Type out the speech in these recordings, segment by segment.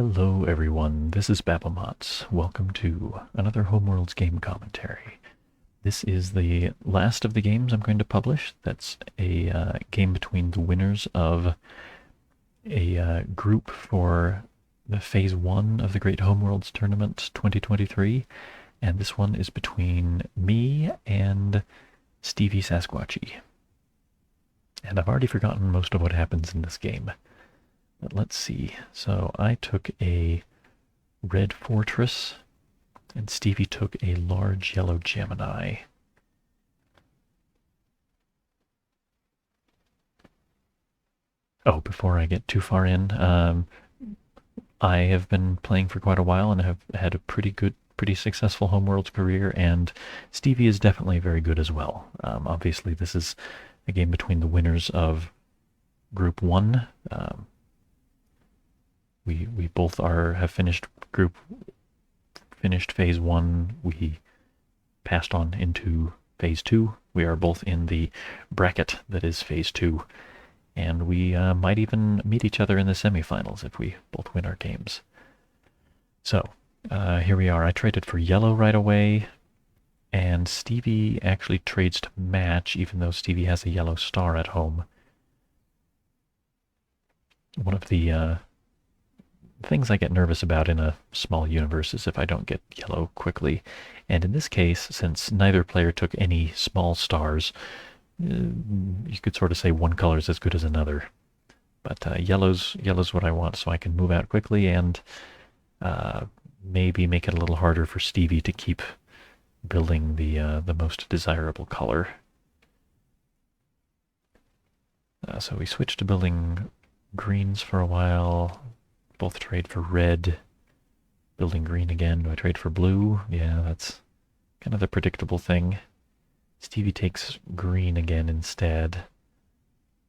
Hello everyone, this is Babamots. Welcome to another Homeworlds game commentary. This is the last of the games I'm going to publish. That's a game between the winners of a group for the Phase 1 of the Great Homeworlds Tournament 2023, and this one is between me and Stevie Sasquatchy. And I've already forgotten most of what happens in this game. But let's see. So I took a red fortress, and Stevie took a large yellow Gemini. Oh, before I get too far in, I have been playing for quite a while and have had a pretty successful Homeworlds career, and Stevie is definitely very good as well. Obviously, this is a game between the winners of Group 1. We both have finished Phase 1. We passed on into Phase 2. We are both in the bracket that is Phase 2. And we might even meet each other in the semifinals if we both win our games. So, here we are. I traded for yellow right away, and Stevie actually trades to match, even though Stevie has a yellow star at home. One of the things I get nervous about in a small universe is if I don't get yellow quickly. And in this case, since neither player took any small stars, you could sort of say one color is as good as another. But yellow's what I want, so I can move out quickly and maybe make it a little harder for Stevie to keep building the most desirable color. So we switched to building greens for a while. Both trade for red. Building green again. Do I trade for blue? Yeah, that's kind of the predictable thing. Stevie takes green again instead.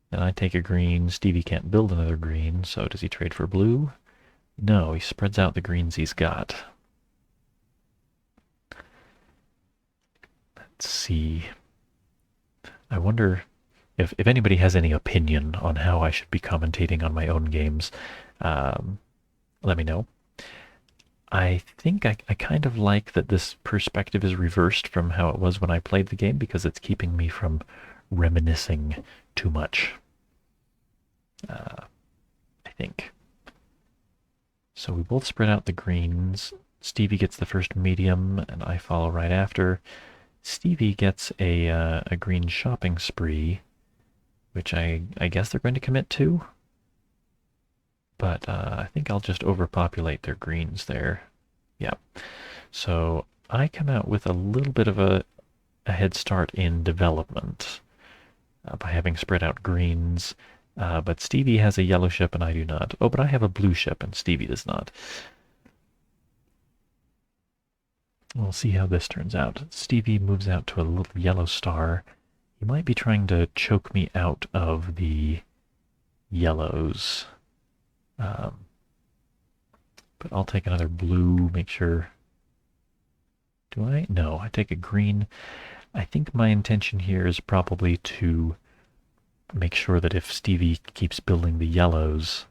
Then I take a green. Stevie can't build another green, so does he trade for blue? No, he spreads out the greens he's got. Let's see. I wonder if anybody has any opinion on how I should be commentating on my own games. Let me know. I think I kind of like that this perspective is reversed from how it was when I played the game, because it's keeping me from reminiscing too much. I think. So we both spread out the greens. Stevie gets the first medium, and I follow right after. Stevie gets a green shopping spree, which I guess they're going to commit to. But I think I'll just overpopulate their greens there. Yeah. So I come out with a little bit of a head start in development by having spread out greens. But Stevie has a yellow ship and I do not. Oh, but I have a blue ship and Stevie does not. We'll see how this turns out. Stevie moves out to a little yellow star. He might be trying to choke me out of the yellows. But I'll take another blue, make sure. Do I? No, I take a green. I think my intention here is probably to make sure that if Stevie keeps building the yellows,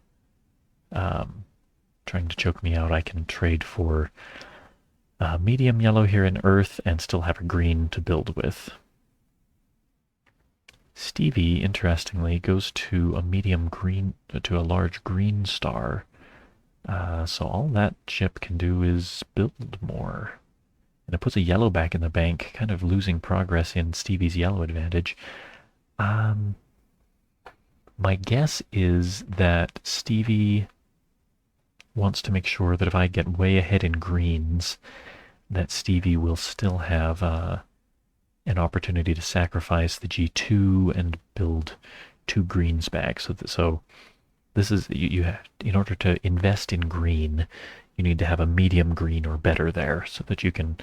trying to choke me out, I can trade for medium yellow here in earth and still have a green to build with. Stevie, interestingly, goes to a medium green, to a large green star. So all that ship can do is build more. And it puts a yellow back in the bank, kind of losing progress in Stevie's yellow advantage. My guess is that Stevie wants to make sure that if I get way ahead in greens, that Stevie will still have an opportunity to sacrifice the G2 and build 2 greens back. So this is, you have, in order to invest in green, you need to have a medium green or better there so that you can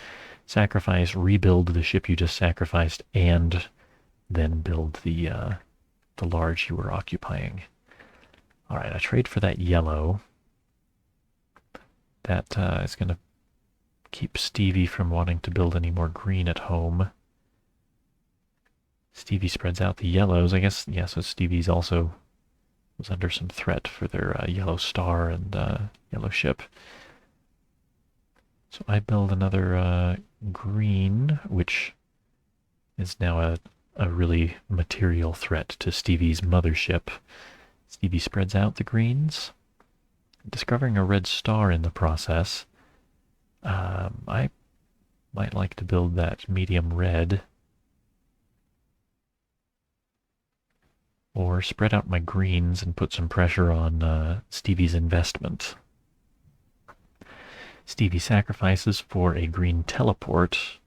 sacrifice, rebuild the ship you just sacrificed, and then build the large you were occupying. All right, I trade for that yellow. That is going to keep Stevie from wanting to build any more green at home. Stevie spreads out the yellows. I guess, yeah, so Stevie's also was under some threat for their yellow star, and yellow ship. So I build another green, which is now a really material threat to Stevie's mothership. Stevie spreads out the greens, discovering a red star in the process. I might like to build that medium red, or spread out my greens and put some pressure on Stevie's investment. Stevie sacrifices for a green teleport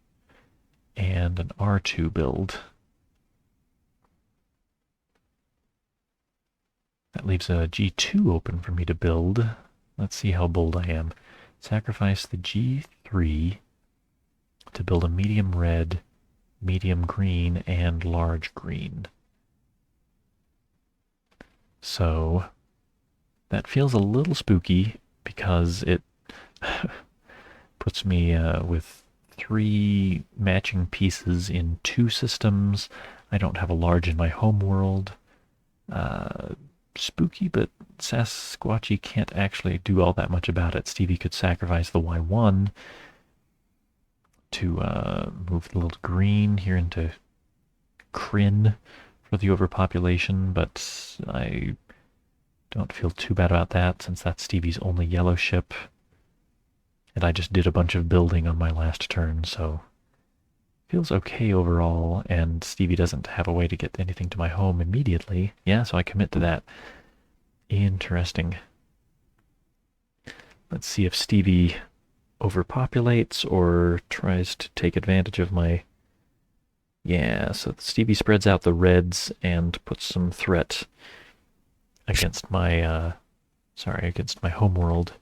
and an R2 build. That leaves a G2 open for me to build. Let's see how bold I am. Sacrifice the G3 to build a medium red, medium green, and large green. So that feels a little spooky because it puts me with 3 matching pieces in 2 systems. I don't have a large in my homeworld. Spooky, but Sasquatchy can't actually do all that much about it. Stevie could sacrifice the Y1 to move the little green here into Kryn for the overpopulation, but I don't feel too bad about that since that's Stevie's only yellow ship. And I just did a bunch of building on my last turn, so feels okay overall, and Stevie doesn't have a way to get anything to my home immediately. Yeah, so I commit to that. Interesting. Let's see if Stevie overpopulates or tries to take advantage of my... Yeah, so Stevie spreads out the reds and puts some threat against my, against my homeworld.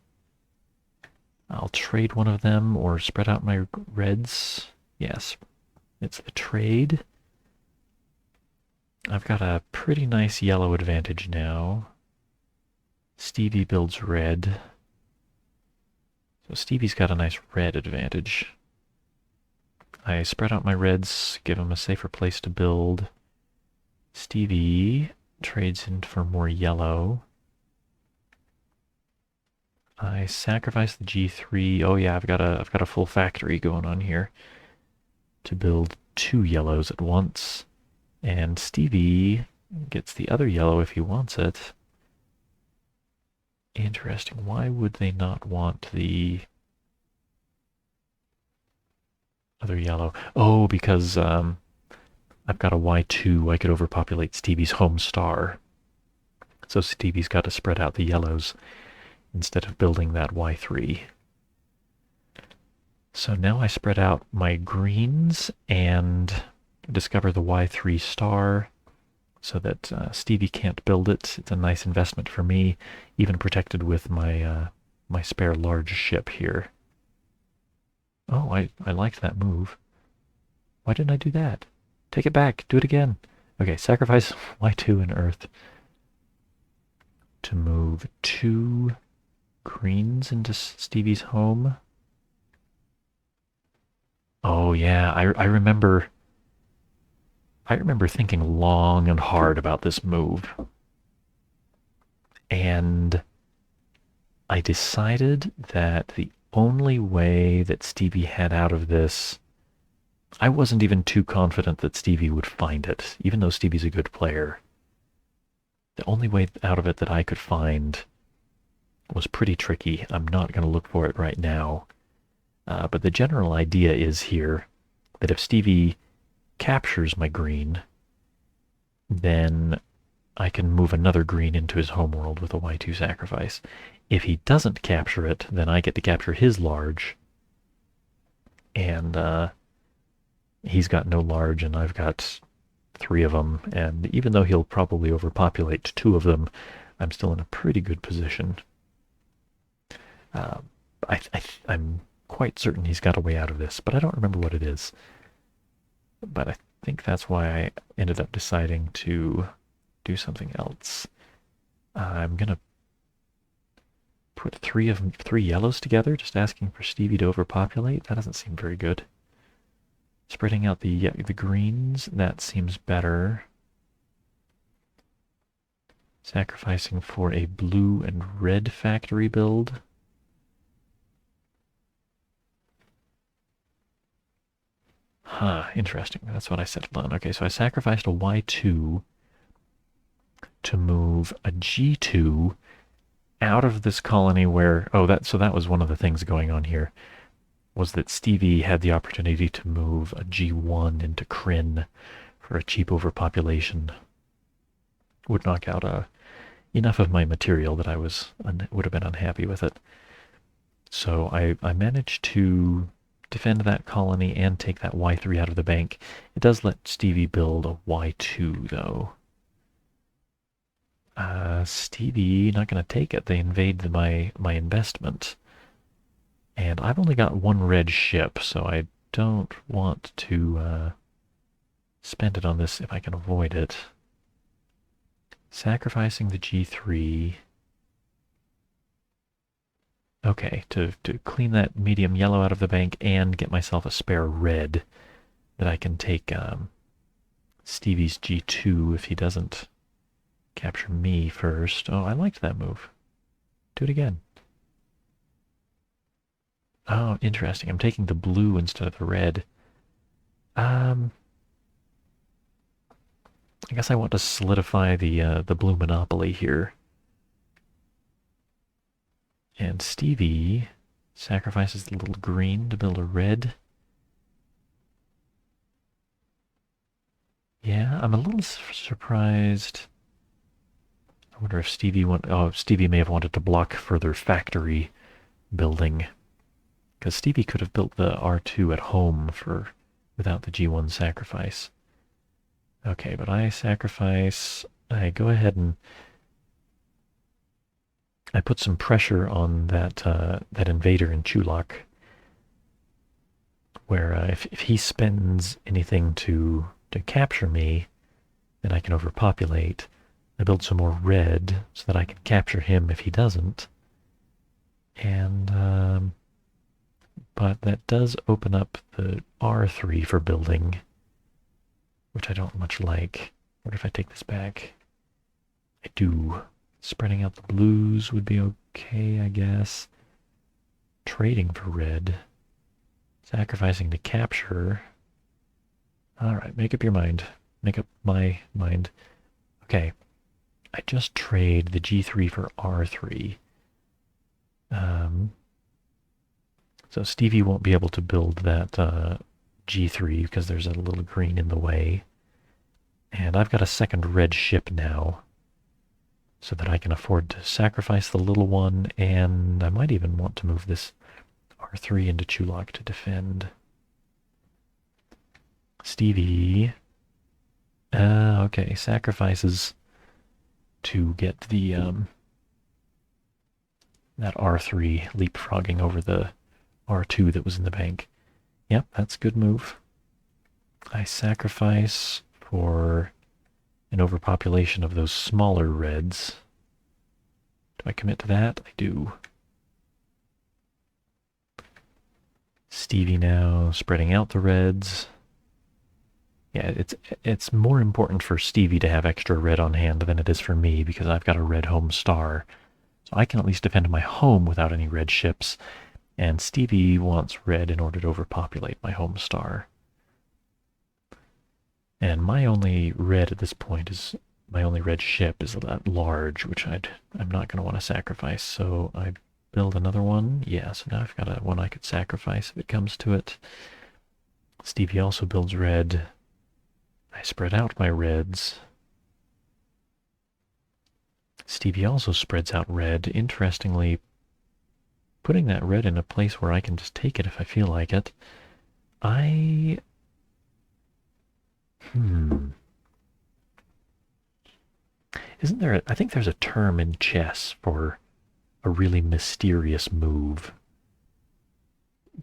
I'll trade one of them or spread out my reds. Yes, it's the trade. I've got a pretty nice yellow advantage now. Stevie builds red. So Stevie's got a nice red advantage. I spread out my reds, give him a safer place to build. Stevie trades in for more yellow. I sacrifice the G3. Oh yeah, I've got a full factory going on here to build 2 yellows at once. And Stevie gets the other yellow if he wants it. Interesting. Why would they not want the other yellow? Oh, because I've got a Y2. I could overpopulate Stevie's home star. So Stevie's got to spread out the yellows instead of building that Y3. So now I spread out my greens and discover the Y3 star so that Stevie can't build it. It's a nice investment for me, even protected with my my spare large ship here. Oh, I liked that move. Why didn't I do that? Take it back. Do it again. Okay, sacrifice Y2 and Earth to move 2 greens into Stevie's home. Oh yeah, I remember thinking long and hard about this move. And I decided that the only way that Stevie had out of this, I wasn't even too confident that Stevie would find it, even though Stevie's a good player. The only way out of it that I could find was pretty tricky. I'm not going to look for it right now. But the general idea is here that if Stevie captures my green, then I can move another green into his homeworld with a Y2 sacrifice. If he doesn't capture it, then I get to capture his large. And he's got no large, and I've got 3 of them. And even though he'll probably overpopulate 2 of them, I'm still in a pretty good position. I'm quite certain he's got a way out of this, but I don't remember what it is. But I think that's why I ended up deciding to do something else. I'm gonna put 3 yellows together, just asking for Stevie to overpopulate. That doesn't seem very good. Spreading out the greens, that seems better. Sacrificing for a blue and red factory build. Huh, interesting. That's what I settled on. Okay, so I sacrificed a Y2 to move a G2 out of this colony where, oh, that was one of the things going on here, was that Stevie had the opportunity to move a G1 into Kryn for a cheap overpopulation. Would knock out enough of my material that would have been unhappy with it. So I managed to defend that colony and take that Y3 out of the bank. It does let Stevie build a Y2 though. Stevie not going to take it. They invade my investment. And I've only got one red ship, so I don't want to spend it on this if I can avoid it. Sacrificing the G3. Okay, to clean that medium yellow out of the bank and get myself a spare red that I can take Stevie's G2 if he doesn't capture me first. Oh, I liked that move. Do it again. Oh, interesting. I'm taking the blue instead of the red. I guess I want to solidify the blue monopoly here. And Stevie sacrifices the little green to build a red. Yeah, I'm a little surprised. I wonder if Stevie may have wanted to block further factory building. Because Stevie could have built the R2 at home without the G1 sacrifice. Okay, but I sacrifice. I go ahead and I put some pressure on that invader in Chulak, where if he spends anything to capture me, then I can overpopulate. I build some more red so that I can capture him if he doesn't. And but that does open up the R3 for building, which I don't much like. What if I take this back? I do. Spreading out the blues would be okay, I guess. Trading for red. Sacrificing to capture. Alright, make up your mind. Make up my mind. Okay. I just trade the G3 for R3. So Stevie won't be able to build that G3 because there's a little green in the way. And I've got a second red ship now, so that I can afford to sacrifice the little one, and I might even want to move this R3 into Chulak to defend. Stevie, okay, sacrifices to get the that R3 leapfrogging over the R2 that was in the bank. Yep, that's a good move. I sacrifice for an overpopulation of those smaller reds. Do I commit to that? I do. Stevie now spreading out the reds. Yeah, it's more important for Stevie to have extra red on hand than it is for me because I've got a red home star. So I can at least defend my home without any red ships. And Stevie wants red in order to overpopulate my home star. And my only red at this point is, my only red ship is that large, which I'm not going to want to sacrifice. So I build another one. Yeah, so now I've got one I could sacrifice if it comes to it. Stevie also builds red. I spread out my reds. Stevie also spreads out red. Interestingly, putting that red in a place where I can just take it if I feel like it. I think there's a term in chess for a really mysterious move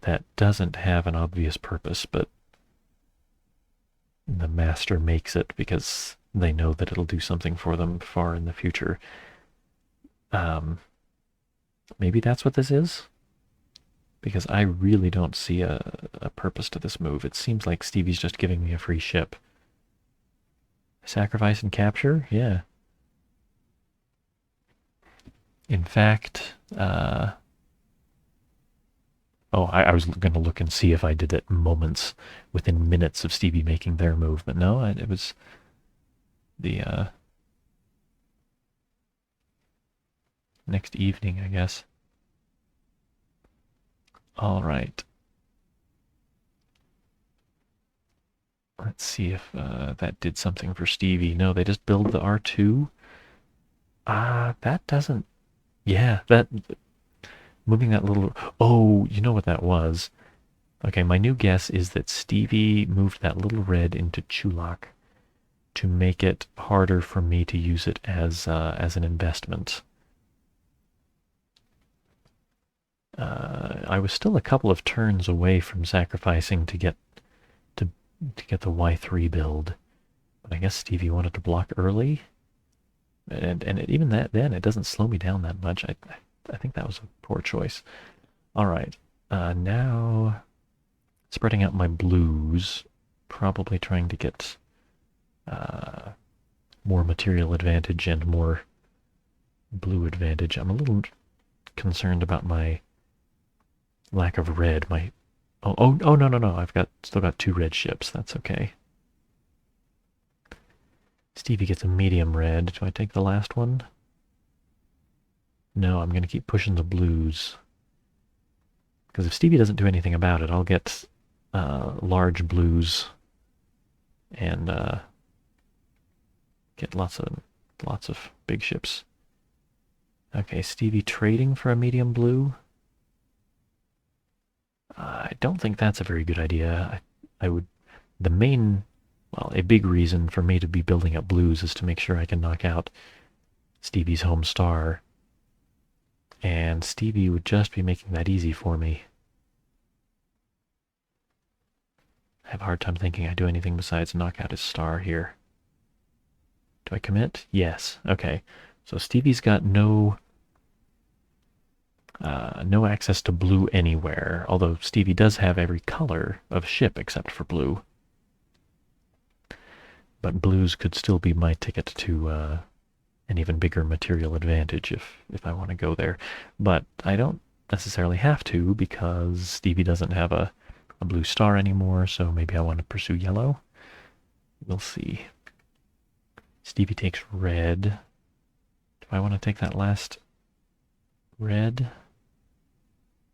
that doesn't have an obvious purpose, but the master makes it because they know that it'll do something for them far in the future. Maybe that's what this is? Because I really don't see a purpose to this move. It seems like Stevie's just giving me a free ship. Sacrifice and capture? Yeah. In fact, Oh, I was going to look and see if I did it moments, within minutes of Stevie making their move, but no, it was the next evening, I guess. All right. Let's see if that did something for Stevie. No, they just build the R2. That doesn't. Yeah, that moving that little. Oh, you know what that was? Okay, my new guess is that Stevie moved that little red into Chulak to make it harder for me to use it as an investment. I was still a couple of turns away from sacrificing to, to get the Y3 build, but I guess Stevie wanted to block early, and even that then it doesn't slow me down that much. I think that was a poor choice. All right, now spreading out my blues, probably trying to get uh, more material advantage and more blue advantage. I'm a little concerned about my lack of red. My oh no no no! I've still got 2 red ships. That's okay. Stevie gets a medium red. Do I take the last one? No, I'm gonna keep pushing the blues. Because if Stevie doesn't do anything about it, I'll get large blues and get lots of big ships. Okay, Stevie trading for a medium blue. I don't think that's a very good idea. I would the main well, a big reason for me to be building up blues is to make sure I can knock out Stevie's home star. And Stevie would just be making that easy for me. I have a hard time thinking I do anything besides knock out his star here. Do I commit? Yes. Okay. So Stevie's got no access to blue anywhere, although Stevie does have every color of ship except for blue. But blues could still be my ticket to an even bigger material advantage if I want to go there. But I don't necessarily have to because Stevie doesn't have a blue star anymore, so maybe I want to pursue yellow. We'll see. Stevie takes red. Do I want to take that last red?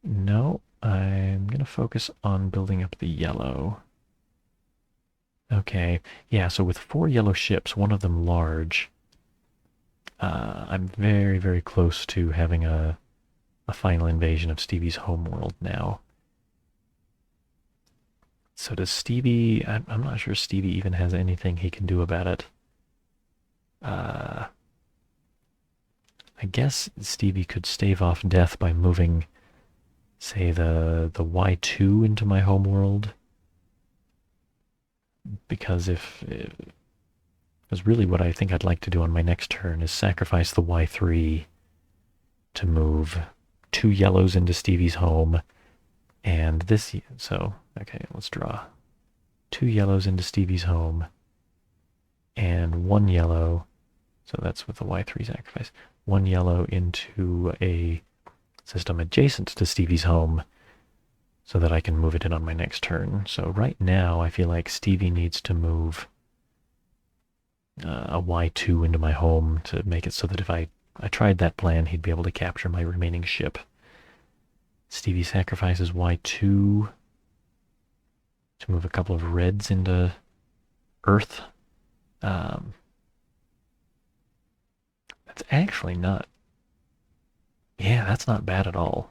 No, I'm going to focus on building up the yellow. Okay, yeah, so with 4 yellow ships, one of them large, I'm very, very close to having a final invasion of Stevie's homeworld now. So does Stevie... I'm not sure Stevie even has anything he can do about it. I guess Stevie could stave off death by moving, say, the Y2 into my homeworld. Because because really what I think I'd like to do on my next turn is sacrifice the Y3 to move 2 yellows into Stevie's home, and this, so, okay, let's draw. 2 yellows into Stevie's home, and 1 yellow, so that's with the Y3 sacrifice, 1 yellow into a system adjacent to Stevie's home, so that I can move it in on my next turn. So right now, I feel like Stevie needs to move a Y2 into my home to make it so that if I tried that plan, he'd be able to capture my remaining ship. Stevie sacrifices Y2 to move a couple of reds into Earth. That's actually not... Yeah, that's not bad at all.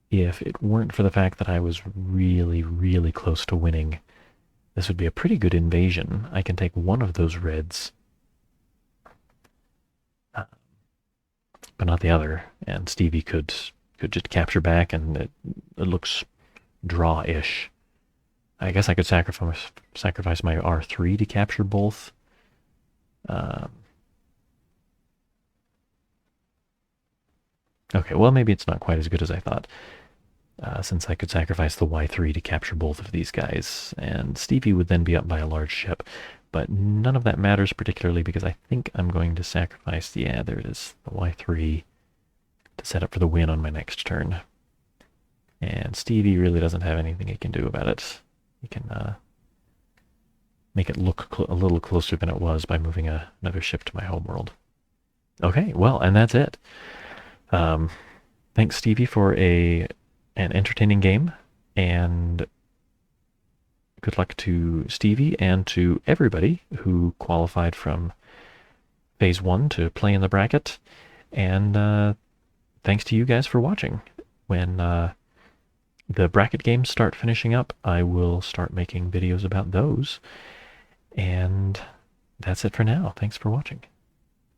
If it weren't for the fact that I was really, really close to winning, this would be a pretty good invasion. I can take one of those reds, but not the other, and Stevie could just capture back, and it looks draw-ish. I guess I could sacrifice my R3 to capture both. Okay, well, maybe it's not quite as good as I thought. Since I could sacrifice the Y3 to capture both of these guys, and Stevie would then be up by a large ship. But none of that matters particularly because I think I'm going to sacrifice, yeah, there it is, the Y3 to set up for the win on my next turn. And Stevie really doesn't have anything he can do about it. He can make it look a little closer than it was by moving another ship to my homeworld. Okay, well, and that's it. Thanks, Stevie, for an entertaining game, and good luck to Stevie and to everybody who qualified from Phase 1 to play in the bracket. And thanks to you guys for watching. When the bracket games start finishing up, I will start making videos about those. And that's it for now. Thanks for watching.